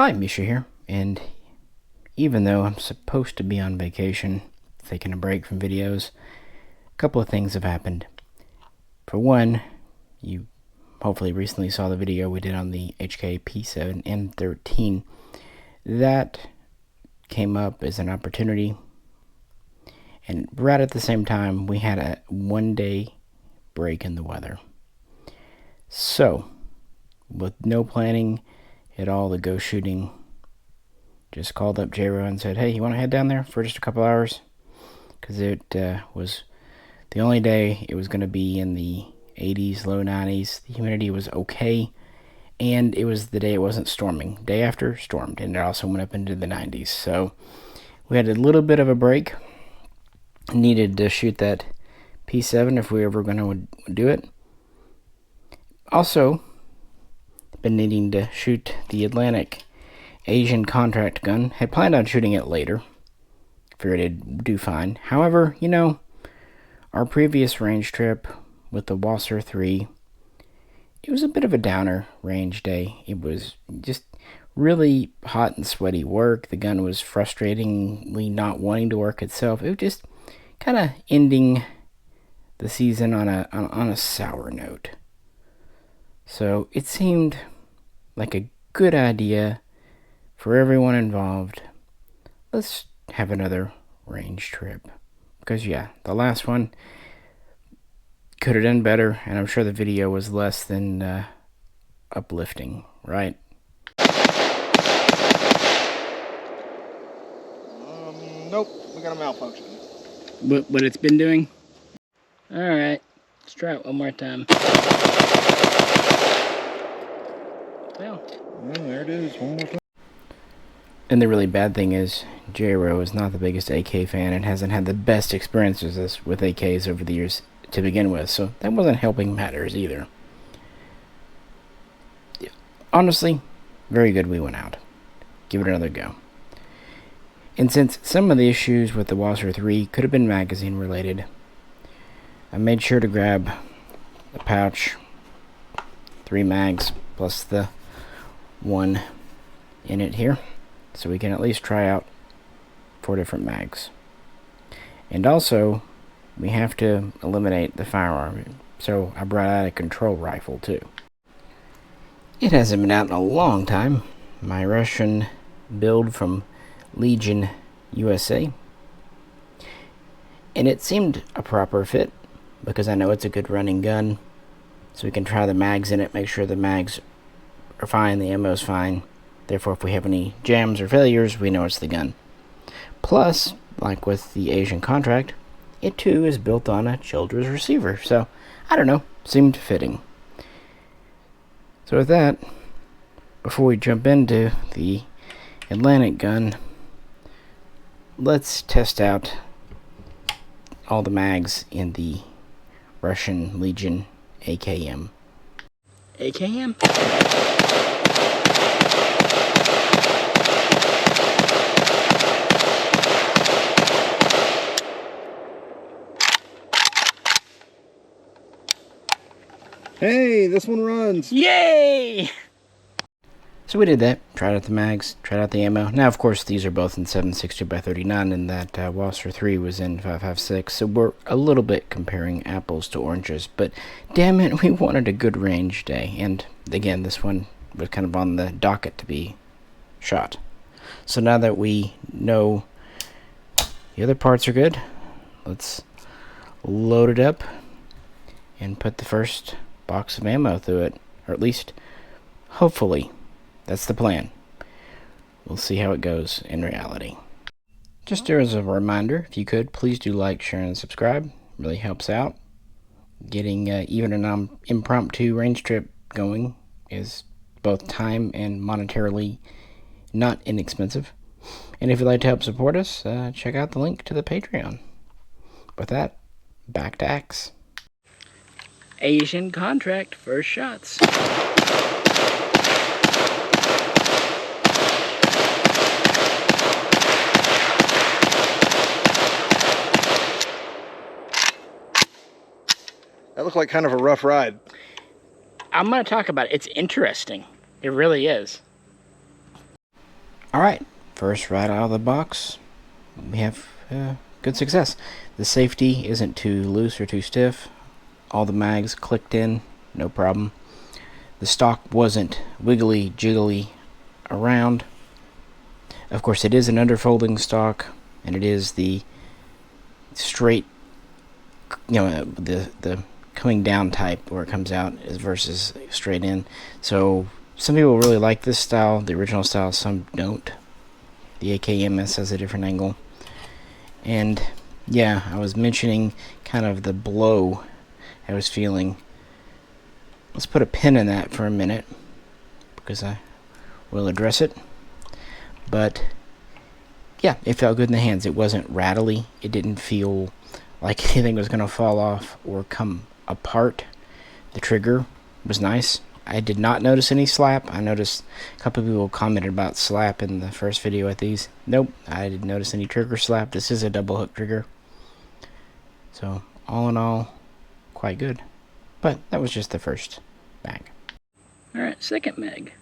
Hi, Misha here, and even though I'm supposed to be on vacation, taking a break from videos, a couple of things have happened. For one, you hopefully recently saw the video we did on the HK P7M13. That came up as an opportunity, and right at the same time, we had a one-day break in the weather. So, with no planning at all to go shooting, just called up J-Ro and said, hey, you want to head down there for just a couple hours? Because it was the only day it was going to be in the 80s, low 90s. The humidity was okay, and it was the day it wasn't storming. Day after, stormed, and it also went up into the 90s. So we had a little bit of a break. Needed to shoot that P7 if we were going to do it. Also, been needing to shoot the Atlantic Asian contract gun. Had planned on shooting it later. Figured it'd do fine. However, our previous range trip with the Wasser 3, it was a bit of a downer range day. It was just really hot and sweaty work. The gun was frustratingly not wanting to work itself. It was just kind of ending the season on a sour note. So it seemed like a good idea for everyone involved. Let's have another range trip. Because yeah, the last one could have done better, and I'm sure the video was less than uplifting, right? Nope, we got a malfunction. What it's been doing? Alright, let's try it one more time. Well, there it is, one more time. And the really bad thing is, J-Ro is not the biggest AK fan and hasn't had the best experiences with AKs over the years to begin with, so that wasn't helping matters either. Honestly, very good we went out. Give it another go. And since some of the issues with the Wasser 3 could have been magazine related, I made sure to grab a pouch, 3 mags, plus the one in it here, so we can at least try out 4 different mags. And also, we have to eliminate the firearm, so I brought out a control rifle too. It hasn't been out in a long time. My Russian build from Legion USA. And it seemed a proper fit, because I know it's a good running gun, so we can try the mags in it, make sure the mags are fine, the ammo's fine. Therefore, if we have any jams or failures, we know it's the gun. Plus, like with the Asian contract, it too is built on a Childress receiver, so I don't know, seemed fitting. So with that, before we jump into the Atlantic gun, let's test out all the mags in the Russian Legion AKM. AKM? Hey, this one runs. Yay! So we did that. Tried out the mags, tried out the ammo. Now, of course, these are both in 7.62x39, and that Wasser 3 was in 5.56, so we're a little bit comparing apples to oranges, but damn it, we wanted a good range day, and again, this one was kind of on the docket to be shot. So now that we know the other parts are good, let's load it up and put the first box of ammo through it, or at least, hopefully, that's the plan. We'll see how it goes in reality. Just as a reminder, if you could, please do like, share, and subscribe. It really helps out. Getting even an impromptu range trip going is both time and monetarily not inexpensive. And if you'd like to help support us, check out the link to the Patreon. With that, back to Axe. Asian contract, first shots. That looked like kind of a rough ride. I'm going to talk about it. It's interesting. It really is. Alright, first right out of the box, we have good success. The safety isn't too loose or too stiff. All the mags clicked in, no problem. The stock wasn't wiggly jiggly around. Of course, it is an underfolding stock, and it is the straight, the coming down type where it comes out versus straight in. So some people really like this style, the original style, some don't. The AKMS has a different angle. And yeah, I was mentioning kind of the blow I was feeling. Let's put a pin in that for a minute, because I will address it. But yeah, it felt good in the hands. It wasn't rattly. It didn't feel like anything was going to fall off or come apart. The trigger was nice. I did not notice any slap. I noticed a couple of people commented about slap in the first video at these. Nope, I didn't notice any trigger slap. This is a double hook trigger. So, all in all, quite good. But that was just the first mag. Alright, second mag.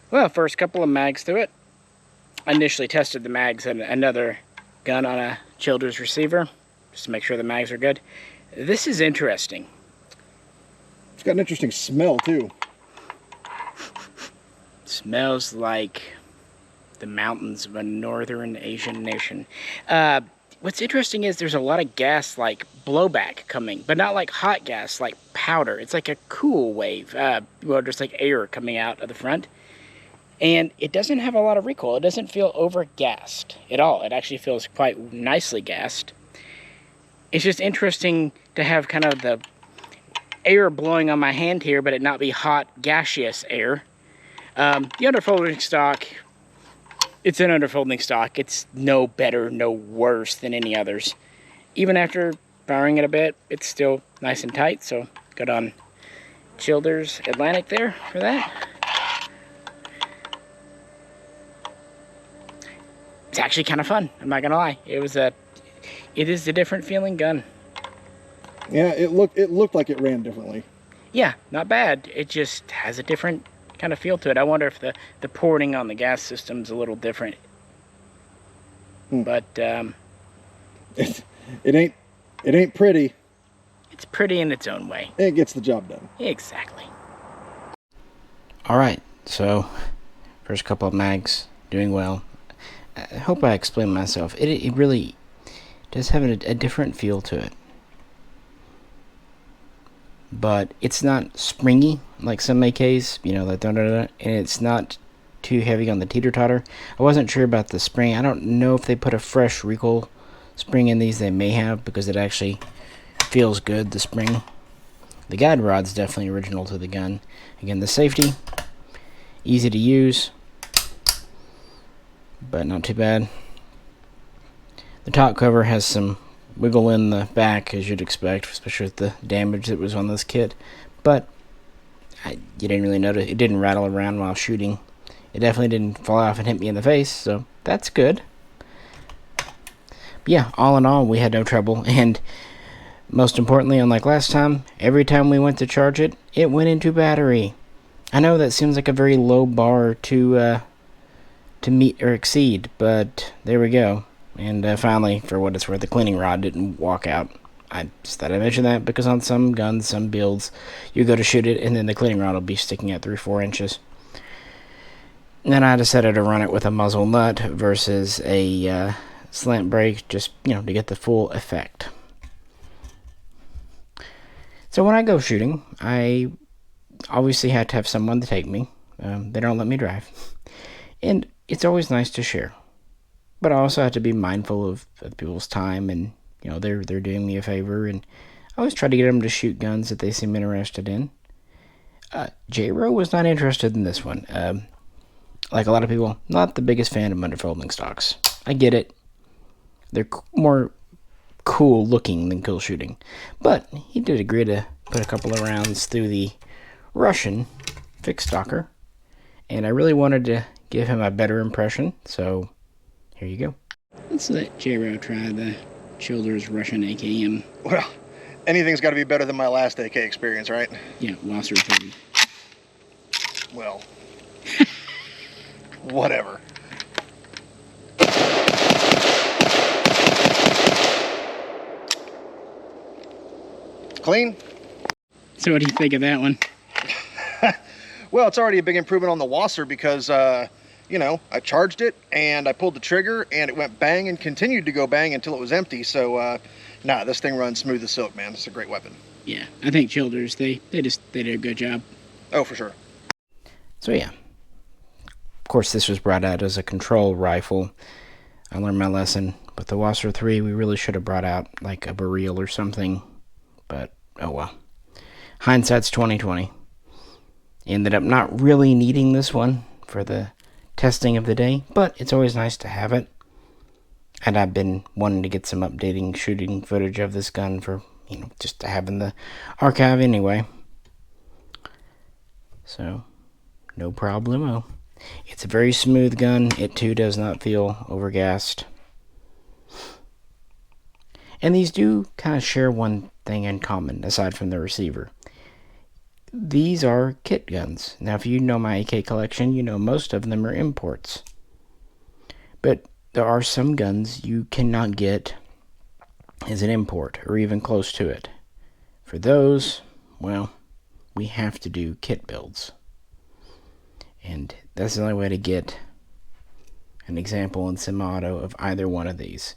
Well, first couple of mags through it. I initially tested the mags in another gun on a Childers receiver, just to make sure the mags are good. This is interesting. It's got an interesting smell, too. Smells like the mountains of a northern Asian nation. What's interesting is there's a lot of gas, like blowback coming, but not like hot gas, like powder. It's like a cool wave, well, just like air coming out of the front. And it doesn't have a lot of recoil. It doesn't feel over-gassed at all. It actually feels quite nicely gassed. It's just interesting to have kind of the air blowing on my hand here, but it not be hot, gaseous air. The underfolding stock, it's an underfolding stock. It's no better, no worse than any others. Even after firing it a bit, it's still nice and tight. So good on Childers Atlantic there for that. It's actually kind of fun, I'm not gonna lie. It is a different feeling gun. Yeah, it looked like it ran differently. Yeah, not bad. It just has a different kind of feel to it. I wonder if the porting on the gas system's a little different. But it ain't pretty. It's pretty in its own way. It gets the job done. Exactly. Alright, so first couple of mags, doing well. I hope I explained myself. It really does have a different feel to it. But it's not springy like some AKs, like and it's not too heavy on the teeter-totter. I wasn't sure about the spring. I don't know if they put a fresh recoil spring in these. They may have, because it actually feels good, the spring. The guide rod's definitely original to the gun. Again, the safety, easy to use, but not too bad. The top cover has some wiggle in the back, as you'd expect, especially with the damage that was on this kit. But you didn't really notice. It didn't rattle around while shooting. It definitely didn't fall off and hit me in the face, so that's good. But yeah, all in all, we had no trouble. And most importantly, unlike last time, every time we went to charge it, it went into battery. I know that seems like a very low bar to meet or exceed, but there we go. And finally, for what it's worth, the cleaning rod didn't walk out. I just thought I'd mention that because on some guns, some builds, you go to shoot it and then the cleaning rod will be sticking out 3-4 inches. And then I decided to run it with a muzzle nut versus a slant brake, just, to get the full effect. So when I go shooting, I obviously have to have someone to take me. They don't let me drive. And it's always nice to share. But I also have to be mindful of people's time, and they're doing me a favor, and I always try to get them to shoot guns that they seem interested in. J-Ro was not interested in this one. Like a lot of people, not the biggest fan of underfolding stocks. I get it. They're more cool looking than cool shooting. But he did agree to put a couple of rounds through the Russian fixed stalker, and I really wanted to give him a better impression. So here you go. Let's let J-Row try the Childers Russian AKM. Well, anything's got to be better than my last AK experience, right? Yeah, Wasser 30. Well, whatever. Clean? So what do you think of that one? Well, it's already a big improvement on the Wasser because, you know, I charged it and I pulled the trigger and it went bang and continued to go bang until it was empty. So, nah, this thing runs smooth as silk, man. It's a great weapon. Yeah, I think Childers, they did a good job. Oh, for sure. So yeah, of course this was brought out as a control rifle. I learned my lesson. With the Wasser 3, we really should have brought out like a barrel or something. But, oh well. Hindsight's 2020. Ended up not really needing this one for the testing of the day, but it's always nice to have it. And I've been wanting to get some updating shooting footage of this gun for, you know, just to have in the archive anyway. So, no problemo. It's a very smooth gun. It too does not feel overgassed. And these do kind of share one thing in common, aside from the receiver. These are kit guns. Now, if you know my AK collection, you know most of them are imports. But there are some guns you cannot get as an import, or even close to it. For those, well, we have to do kit builds. And that's the only way to get an example in semi-auto of either one of these.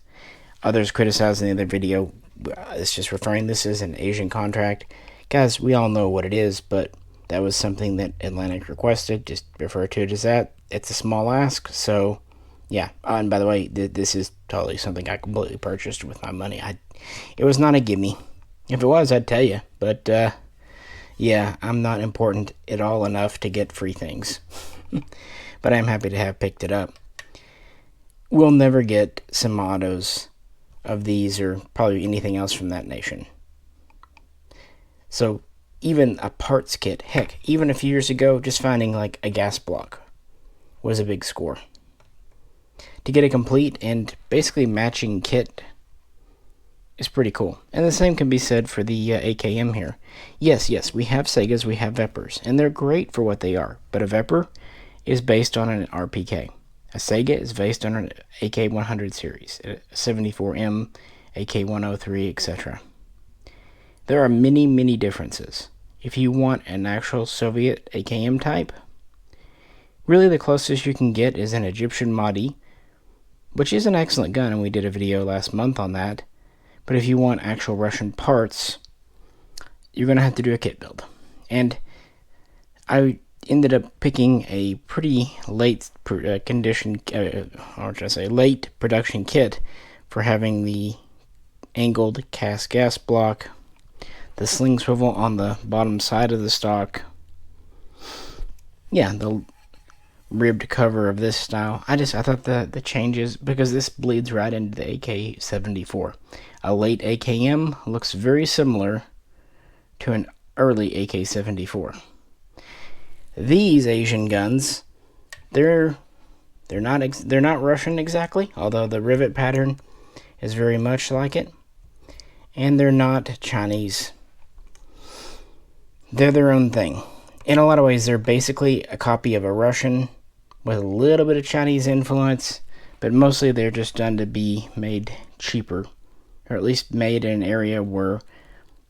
Others criticizing the other video, it's just referring this as an Asian contract. Guys, we all know what it is, but that was something that Atlantic requested. Just refer to it as that. It's a small ask, so yeah. And by the way, this is totally something I completely purchased with my money. It was not a gimme. If it was, I'd tell you. But yeah, I'm not important at all enough to get free things. But I'm happy to have picked it up. We'll never get semi-autos of these or probably anything else from that nation. So even a parts kit, heck, even a few years ago, just finding like a gas block was a big score. To get a complete and basically matching kit is pretty cool. And the same can be said for the AKM here. Yes, we have Segas, we have Veprs, and they're great for what they are. But a Vepr is based on an RPK. A Sega is based on an AK-100 series, a 74M, AK-103, etc. There are many differences. If you want an actual Soviet AKM type, really the closest you can get is an Egyptian Mahdi, which is an excellent gun, and we did a video last month on that. But if you want actual Russian parts, you're going to have to do a kit build. And I ended up picking a pretty late production kit for having the angled cast gas block, the sling swivel on the bottom side of the stock, yeah, the ribbed cover of this style. I thought the changes, because this bleeds right into the AK-74. A late AKM looks very similar to an early AK-74. These Asian guns, they're not Russian exactly, although the rivet pattern is very much like it, and they're not Chinese. They're their own thing. In a lot of ways, they're basically a copy of a Russian with a little bit of Chinese influence, but mostly they're just done to be made cheaper, or at least made in an area where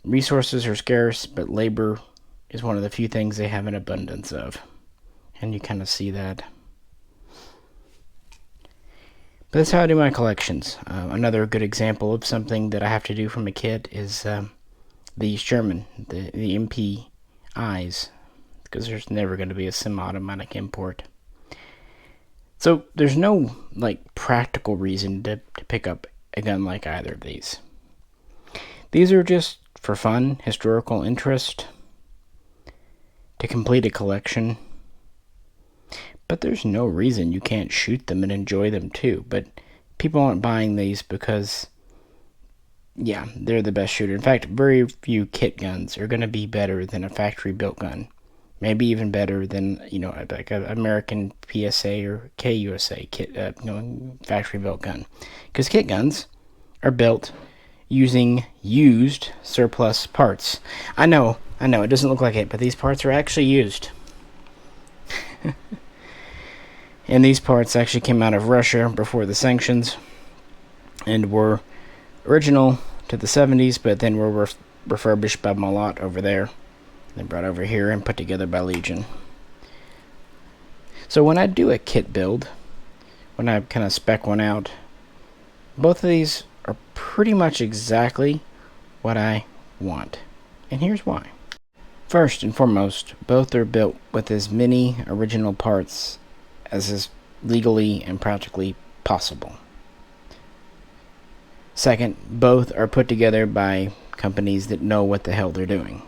resources are scarce, but labor is one of the few things they have an abundance of. And you kind of see that. But that's how I do my collections. Another good example of something that I have to do from a kit is the Sherman, the MPIs, because there's never going to be a semi-automatic import. So there's no like practical reason to pick up a gun like either of these. These are just for fun, historical interest, to complete a collection. But there's no reason you can't shoot them and enjoy them too. But people aren't buying these because, yeah, they're the best shooter. In fact, very few kit guns are going to be better than a factory-built gun. Maybe even better than, like an American PSA or KUSA kit, factory built gun. Because kit guns are built using used surplus parts. I know, it doesn't look like it, but these parts are actually used. And these parts actually came out of Russia before the sanctions and were original to the 70s, but then were refurbished by Malott over there. Then brought over here and put together by Legion. So when I do a kit build, when I kind of spec one out, both of these are pretty much exactly what I want. And here's why. First and foremost, both are built with as many original parts as is legally and practically possible. Second, both are put together by companies that know what the hell they're doing.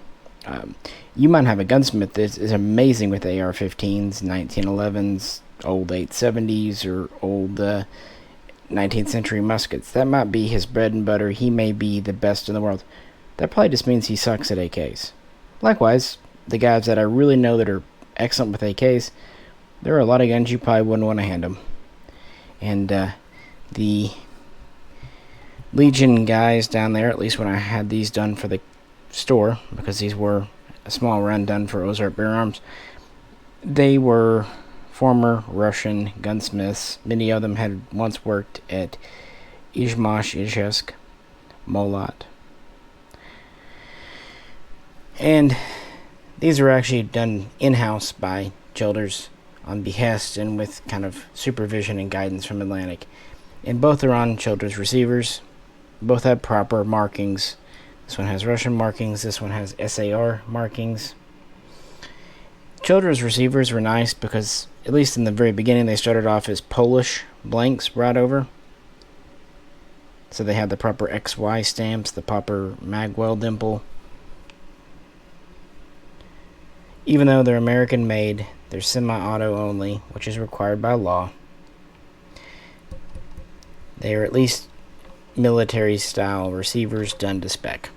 You might have a gunsmith that is amazing with AR-15s, 1911s, old 870s, or old 19th century muskets. That might be his bread and butter. He may be the best in the world. That probably just means he sucks at AKs. Likewise, the guys that I really know that are excellent with AKs, there are a lot of guns you probably wouldn't want to hand them. And the Legion guys down there, at least when I had these done for the store, because these were a small run done for Ozark Bear Arms, they were former Russian gunsmiths. Many of them had once worked at Izhmash, Malott. And these were actually done in-house by Childers on behest and with kind of supervision and guidance from Atlantic. And both are on Childers receivers. Both have proper markings. This one has Russian markings. This one has SAR markings. Childers receivers were nice because, at least in the very beginning, they started off as Polish blanks brought over. So they had the proper XY stamps, the proper magwell dimple. Even though they're American made, they're semi-auto only, which is required by law. They are at least military style receivers done to spec.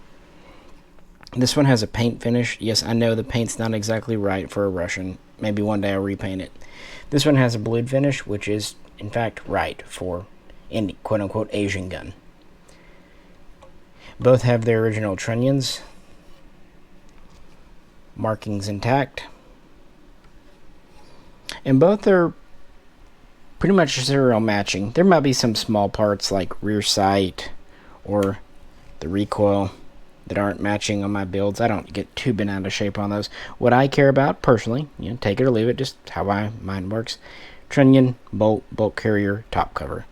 This one has a paint finish. Yes, I know the paint's not exactly right for a Russian. Maybe one day I'll repaint it. This one has a blued finish, which is in fact right for any quote-unquote Asian gun. Both have their original trunnions. Markings intact. And both are pretty much serial matching. There might be some small parts like rear sight or the recoil that aren't matching on my builds. I don't get too bent out of shape on those. What I care about personally, take it or leave it, just how mine works. Trunnion, bolt carrier, top cover.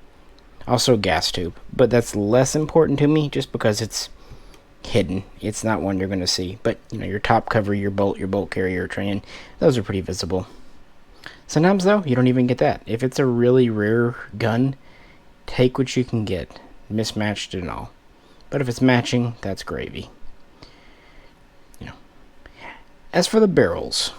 Also gas tube, but that's less important to me just because it's hidden. It's not one you're going to see, but your top cover, your bolt carrier, trunnion, those are pretty visible. Sometimes though, you don't even get that. If it's a really rare gun, take what you can get, mismatched and all. But if it's matching, that's gravy. As for the barrels,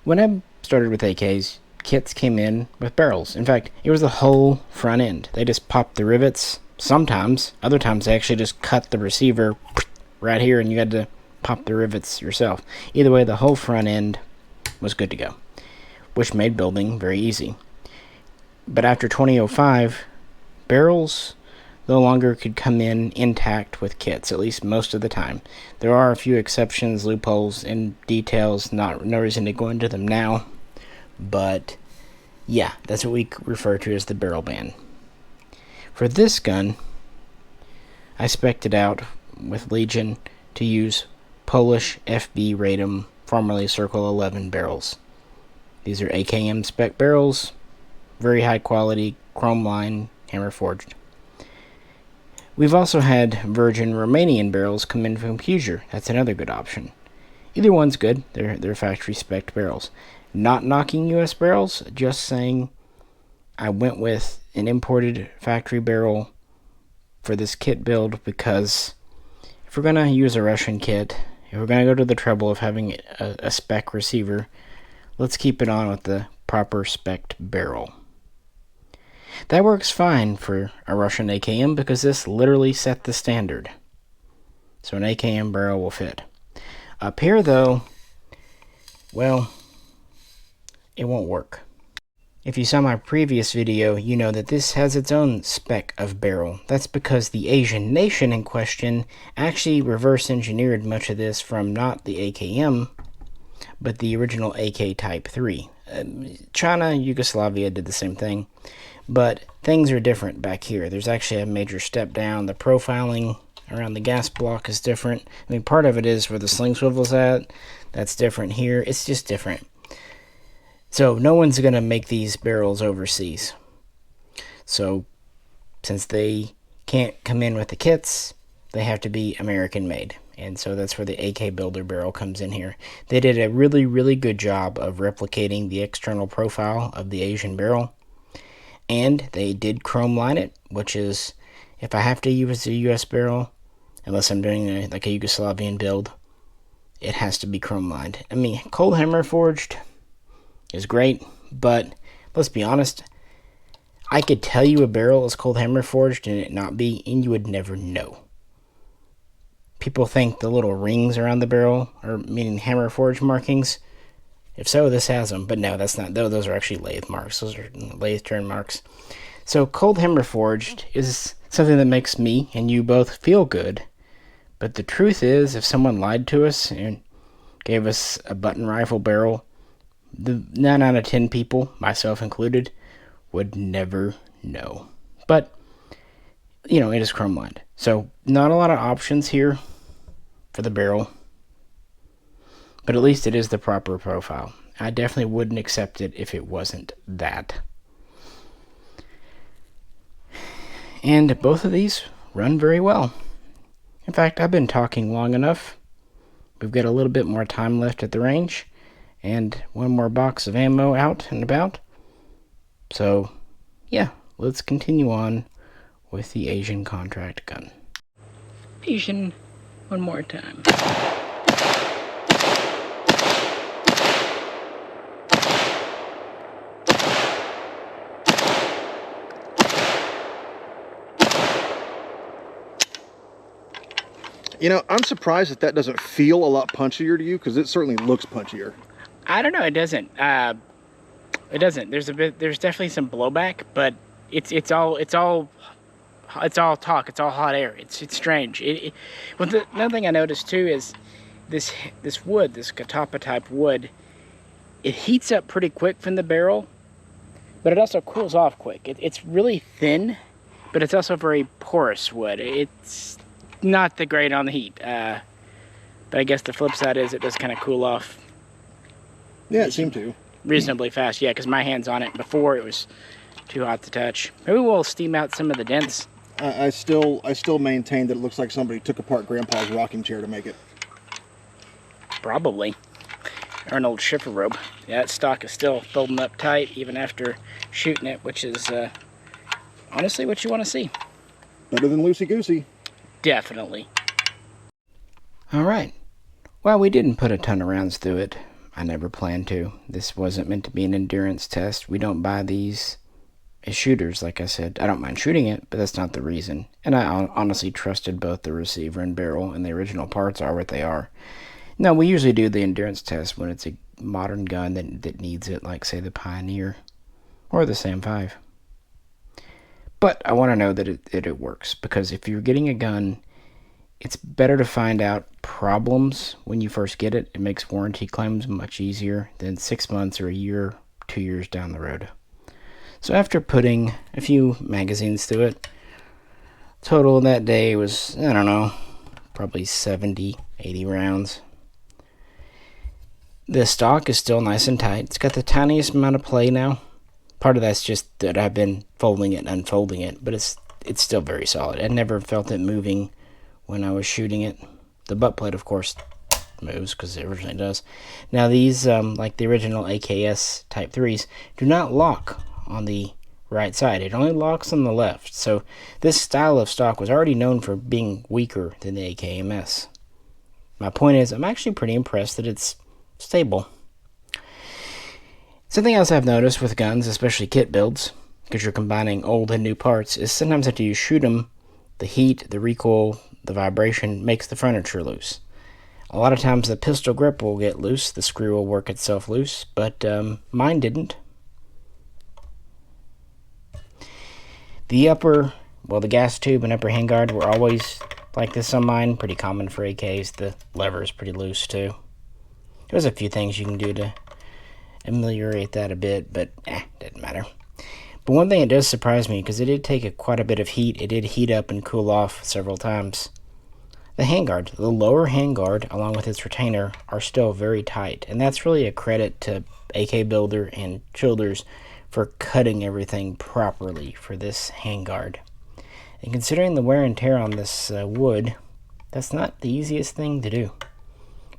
when I started with AKs, kits came in with barrels. In fact, it was the whole front end. They just popped the rivets. Sometimes, other times they actually just cut the receiver right here and you had to pop the rivets yourself. Either way, the whole front end was good to go, which made building very easy. But after 2005, barrels no longer could come in intact with kits, at least most of the time. There are a few exceptions, loopholes, and details, no reason to go into them now, but yeah, that's what we refer to as the barrel ban. For this gun, I spec'd it out with Legion to use Polish FB Radom, formerly Circle 11 barrels. These are AKM spec barrels, very high quality, chrome line, hammer forged. We've also had virgin Romanian barrels come in from Puser. That's another good option. Either one's good. They're factory spec barrels. Not knocking US barrels, just saying I went with an imported factory barrel for this kit build because if we're going to use a Russian kit, if we're going to go to the trouble of having a spec receiver, let's keep it on with the proper spec'd barrel. That works fine for a Russian AKM because this literally set the standard. So an AKM barrel will fit. Up here though, well, it won't work. If you saw my previous video, you know that this has its own spec of barrel. That's because the Asian nation in question actually reverse engineered much of this from not the AKM, but the original AK Type 3. China, Yugoslavia did the same thing, but things are different back here. There's actually a major step down. The profiling around the gas block is different. I mean, part of it is where the sling swivel's at. That's different here. It's just different. So no one's going to make these barrels overseas. So since they can't come in with the kits, they have to be American made. And so that's where the AK Builder barrel comes in here. They did a really, really good job of replicating the external profile of the Asian barrel. And they did chrome line it, which is, if I have to use a US barrel, unless I'm doing like a Yugoslavian build, it has to be chrome lined. I mean, cold hammer forged is great, but let's be honest, I could tell you a barrel is cold hammer forged and it not be, and you would never know. People think the little rings around the barrel are meaning hammer forged markings. If so, this has them, but no, that's not. Those are actually lathe marks. Those are lathe turn marks. So cold hammer forged is something that makes me and you both feel good. But the truth is, if someone lied to us and gave us a button rifle barrel, the 9 out of 10 people, myself included, would never know. But, you know, it is chrome lined. So, not a lot of options here for the barrel. But at least it is the proper profile. I definitely wouldn't accept it if it wasn't that. And both of these run very well. In fact, I've been talking long enough. We've got a little bit more time left at the range. And one more box of ammo out and about. So, yeah, let's continue on with the Asian contract gun. Asian, one more time. You know, I'm surprised that doesn't feel a lot punchier to you, because it certainly looks punchier. I don't know. It doesn't. It doesn't. There's definitely some blowback, but it's all talk. It's all hot air. It's strange. Another thing I noticed too is this wood, this Katapa type wood. It heats up pretty quick from the barrel, but it also cools off quick. It's really thin, but it's also very porous wood. It's not the great on the heat. But I guess the flip side is it does kind of cool off. Yeah, it seemed to. Reasonably fast, yeah, because my hand's on it before it was too hot to touch. Maybe we'll steam out some of the dents. I still maintain that it looks like somebody took apart Grandpa's rocking chair to make it. Probably. Or an old Schiffer robe. Yeah, that stock is still folding up tight even after shooting it, which is honestly what you want to see. Better than loosey-goosey. Definitely. Alright. Well, we didn't put a ton of rounds through it. I never planned to. This wasn't meant to be an endurance test. We don't buy these as shooters, like I said. I don't mind shooting it, but that's not the reason. And I honestly trusted both the receiver and barrel, and the original parts are what they are. No, we usually do the endurance test when it's a modern gun that needs it, like, say, the Pioneer or the SAM-5. But I want to know that it works, because if you're getting a gun, it's better to find out problems when you first get it. It makes warranty claims much easier than 6 months or a year, 2 years down the road. So after putting a few magazines through it, total that day was, I don't know, probably 70, 80 rounds. The stock is still nice and tight. It's got the tiniest amount of play now. Part of that's just that I've been folding it and unfolding it, but it's still very solid. I never felt it moving when I was shooting it. The butt plate, of course, moves because it originally does. Now these, like the original AKS Type 3s, do not lock on the right side. It only locks on the left. So this style of stock was already known for being weaker than the AKMS. My point is, I'm actually pretty impressed that it's stable. Something else I've noticed with guns, especially kit builds, because you're combining old and new parts, is sometimes after you shoot them, the heat, the recoil, the vibration makes the furniture loose. A lot of times the pistol grip will get loose, the screw will work itself loose, but mine didn't. The gas tube and upper handguard were always like this on mine, pretty common for AKs. The lever is pretty loose too. There's a few things you can do to ameliorate that a bit, but didn't matter. But one thing that does surprise me, because it did take quite a bit of heat, it did heat up and cool off several times. The handguard, the lower handguard, along with its retainer, are still very tight, and that's really a credit to AK Builder and Childers for cutting everything properly for this handguard. And considering the wear and tear on this wood, that's not the easiest thing to do.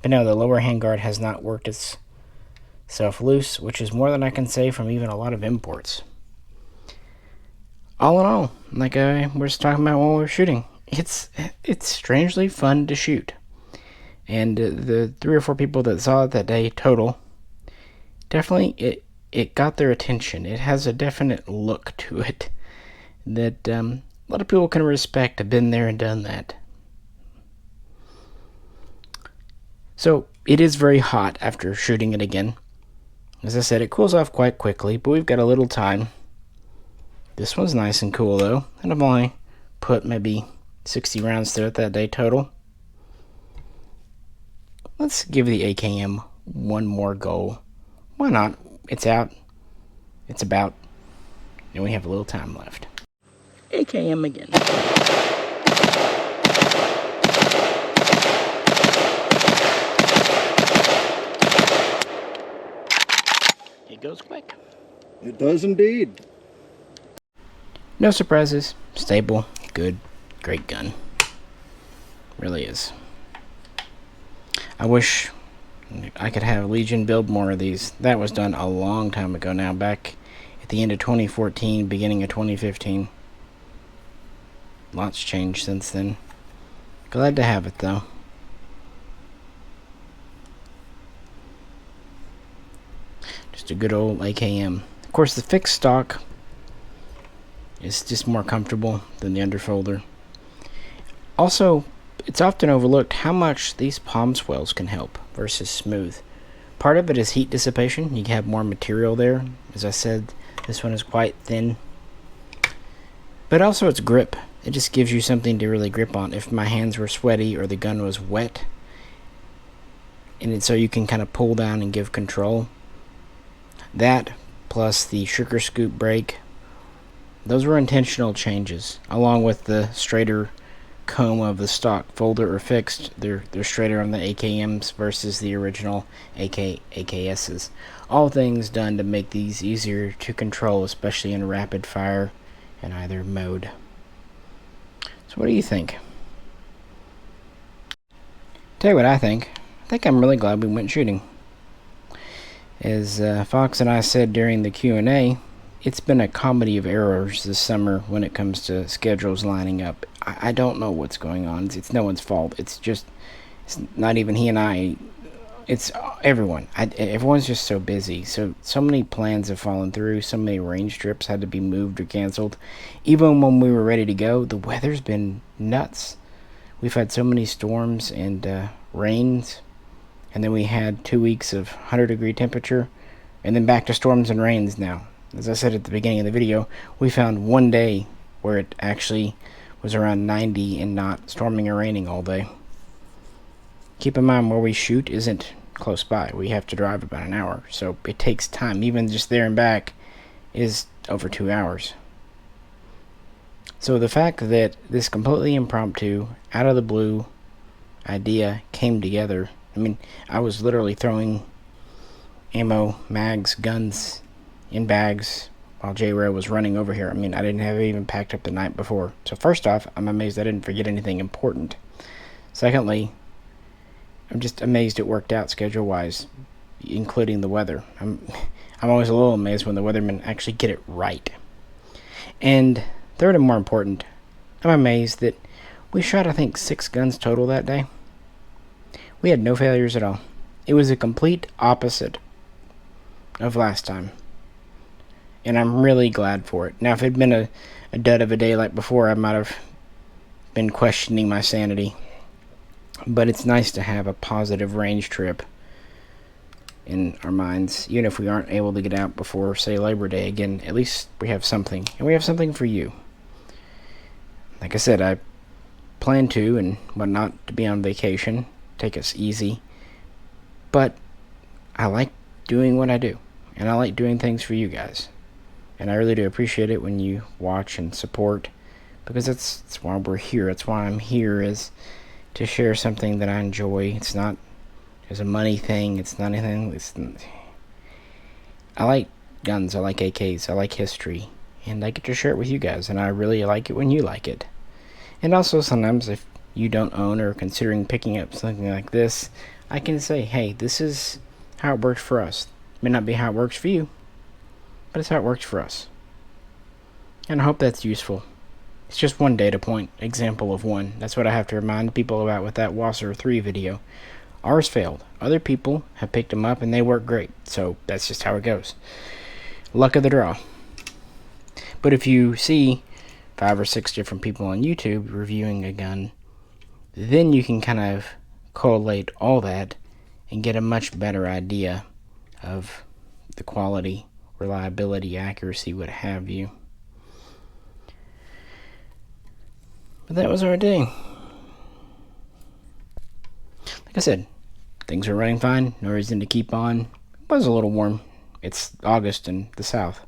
But no, the lower handguard has not worked itself loose, which is more than I can say from even a lot of imports. All in all, like I was talking about when we were shooting, it's strangely fun to shoot. And the 3 or 4 people that saw it that day total, definitely it got their attention. It has a definite look to it that a lot of people can respect. Have been there and done that. So it is very hot after shooting it again. As I said, it cools off quite quickly, but we've got a little time. This one's nice and cool though, and I've only put maybe 60 rounds through it that day total. Let's give the AKM one more go. Why not? It's out. It's about. And we have a little time left. AKM again. It goes quick. It does indeed. No surprises. Stable. Good. Great gun. Really is. I wish I could have Legion build more of these. That was done a long time ago now, back at the end of 2014, beginning of 2015. Lots changed since then. Glad to have it though. Just a good old AKM. Of course, the fixed stock is just more comfortable than the underfolder. Also, it's often overlooked how much these palm swells can help versus smooth. Part of it is heat dissipation. You have more material there. As I said, this one is quite thin. But also its grip. It just gives you something to really grip on. If my hands were sweaty or the gun was wet, and so you can kind of pull down and give control. That plus the sugar scoop brake, those were intentional changes, along with the straighter comb of the stock folder or fixed. They're straighter on the AKMs versus the original AKSs. All things done to make these easier to control, especially in rapid fire in either mode. So what do you think? Tell you what I think. I think I'm really glad we went shooting. As Fox and I said during the Q&A, it's been a comedy of errors this summer when it comes to schedules lining up. I don't know what's going on. It's no one's fault. It's not even he and I. It's everyone. Everyone's just so busy. So many plans have fallen through. So many range trips had to be moved or canceled. Even when we were ready to go, the weather's been nuts. We've had so many storms and rains. And then we had 2 weeks of 100-degree temperature. And then back to storms and rains now. As I said at the beginning of the video, we found one day where it actually was around 90 and not storming or raining all day. Keep in mind, where we shoot isn't close by. We have to drive about an hour, so it takes time. Even just there and back is over 2 hours. So the fact that this completely impromptu, out of the blue idea came together, I mean, I was literally throwing ammo, mags, guns in bags while J-Ro was running over here. I mean, I didn't have it even packed up the night before. So first off, I'm amazed I didn't forget anything important. Secondly, I'm just amazed it worked out schedule-wise, including the weather. I'm always a little amazed when the weathermen actually get it right. And third and more important, I'm amazed that we shot, I think, 6 guns total that day. We had no failures at all. It was a complete opposite of last time. And I'm really glad for it. Now, if it had been a dud of a day like before, I might have been questioning my sanity. But it's nice to have a positive range trip in our minds, even if we aren't able to get out before, say, Labor Day again. At least we have something, and we have something for you. Like I said, I plan to and whatnot to be on vacation, take us easy, but I like doing what I do, and I like doing things for you guys, and I really do appreciate it when you watch and support, because that's why we're here. That's why I'm here, is to share something that I enjoy. It's not as a money thing. It's not anything. I like guns. I like AKs. I like history, and I get to share it with you guys, and I really like it when you like it. And also sometimes if you don't own or are considering picking up something like this, I can say, hey, this is how it works for us. It may not be how it works for you, but it's how it works for us. And I hope that's useful. It's just one data point, example of one. That's what I have to remind people about with that Wasser 3 video. Ours failed. Other people have picked them up and they work great. So that's just how it goes. Luck of the draw. But if you see 5 or 6 different people on YouTube reviewing a gun, then you can kind of collate all that and get a much better idea of the quality, reliability, accuracy, what have you. But that was our day. Like I said, things are running fine. No reason to keep on. It was a little warm. It's August in the South.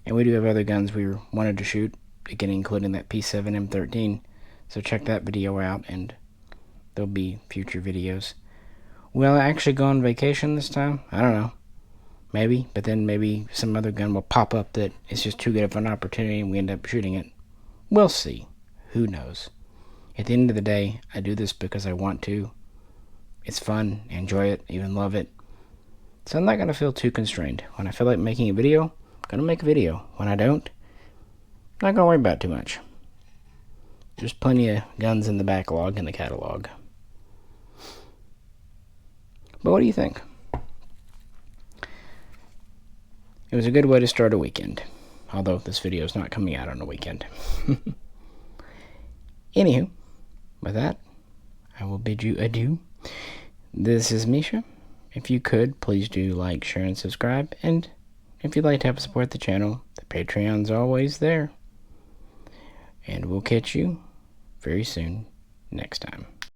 And we do have other guns we wanted to shoot, again, including that P7 M13. So check that video out, and there'll be future videos. Will I actually go on vacation this time? I don't know. Maybe, but then maybe some other gun will pop up that is just too good of an opportunity and we end up shooting it. We'll see. Who knows? At the end of the day, I do this because I want to. It's fun, enjoy it, even love it. So I'm not going to feel too constrained. When I feel like making a video, I'm going to make a video. When I don't, I'm not going to worry about it too much. There's plenty of guns in the backlog in the catalog. But what do you think? It was a good way to start a weekend. Although this video is not coming out on a weekend. Anywho, with that, I will bid you adieu. This is Misha. If you could, please do like, share, and subscribe. And if you'd like to help support the channel, the Patreon's always there. And we'll catch you very soon next time.